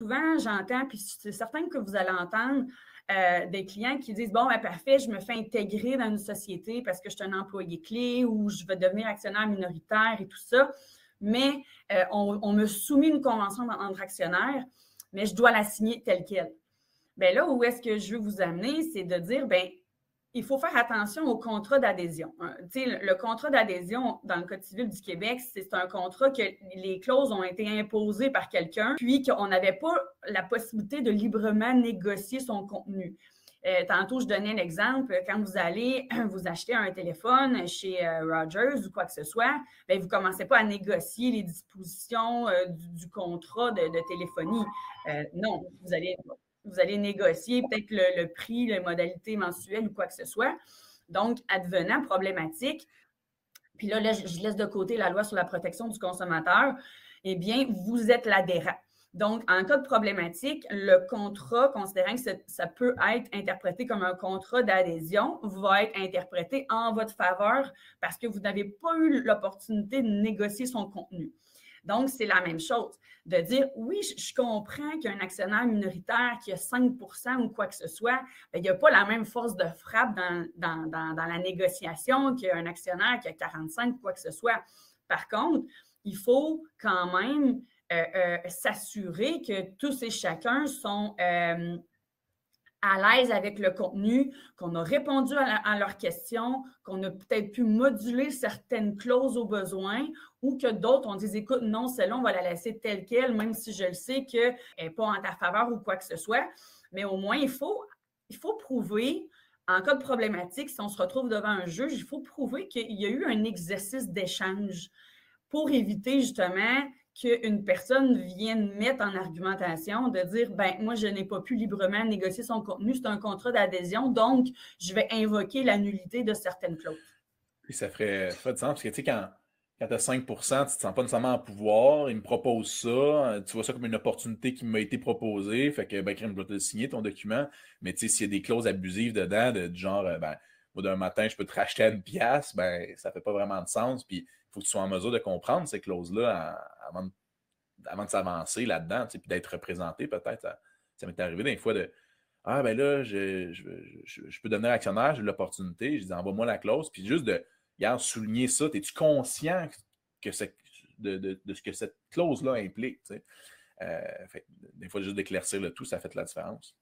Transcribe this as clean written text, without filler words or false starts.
Souvent, j'entends, puis c'est certain que vous allez entendre des clients qui disent, bon, ben, parfait, je me fais intégrer dans une société parce que je suis un employé clé ou je vais devenir actionnaire minoritaire et tout ça, mais on me soumet une convention entre actionnaires, mais je dois la signer telle quelle. Bien là, où est-ce que je veux vous amener, c'est de dire, bien, il faut faire attention au contrat d'adhésion. Le contrat d'adhésion dans le Code civil du Québec, c'est un contrat que les clauses ont été imposées par quelqu'un, puis qu'on n'avait pas la possibilité de librement négocier son contenu. Tantôt, je donnais l'exemple, quand vous allez vous acheter un téléphone chez Rogers ou quoi que ce soit, bien, vous ne commencez pas à négocier les dispositions du contrat de téléphonie. Non, vous allez négocier peut-être le prix, les modalités mensuelles ou quoi que ce soit. Donc, advenant problématique, puis là, je laisse de côté la loi sur la protection du consommateur, eh bien, vous êtes l'adhérent. Donc, en cas de problématique, le contrat, considérant que ça peut être interprété comme un contrat d'adhésion, va être interprété en votre faveur parce que vous n'avez pas eu l'opportunité de négocier son contenu. Donc, c'est la même chose. De dire, oui, je comprends qu'un actionnaire minoritaire qui a 5 ou quoi que ce soit, bien, il n'y a pas la même force de frappe dans la négociation qu'un actionnaire qui a 45 ou quoi que ce soit. Par contre, il faut quand même s'assurer que tous et chacun sont à l'aise avec le contenu, qu'on a répondu à leurs questions, qu'on a peut-être pu moduler certaines clauses au besoin ou que d'autres, on dit, écoute, non, celle-là, on va la laisser telle qu'elle, même si je le sais qu'elle n'est pas en ta faveur ou quoi que ce soit. Mais au moins, il faut prouver, en cas de problématique, si on se retrouve devant un juge, il faut prouver qu'il y a eu un exercice d'échange pour éviter justement qu'une personne vienne mettre en argumentation de dire, ben moi, je n'ai pas pu librement négocier son contenu, c'est un contrat d'adhésion, donc je vais invoquer la nullité de certaines clauses. Puis ça ferait du sens, parce que tu sais, quand tu as 5 tu ne te sens pas nécessairement en pouvoir, ils me proposent ça, tu vois ça comme une opportunité qui m'a été proposée, fait que, ben, crème, je dois te le signer, ton document, mais tu sais, s'il y a des clauses abusives dedans, du genre, ben, moi, d'un matin, je peux te racheter à une pièce, ben, ça fait pas vraiment de sens, puis il faut que tu sois en mesure de comprendre ces clauses-là avant de s'avancer là-dedans, tu sais, puis d'être représenté, peut-être. Ça m'est arrivé des fois de ah, ben là, je peux devenir actionnaire, j'ai l'opportunité. Je dis, envoie-moi la clause. Puis juste de, regarde, souligner ça, es-tu conscient que de ce que cette clause-là implique? Tu sais? Fait, des fois, juste d'éclaircir le tout, ça fait la différence.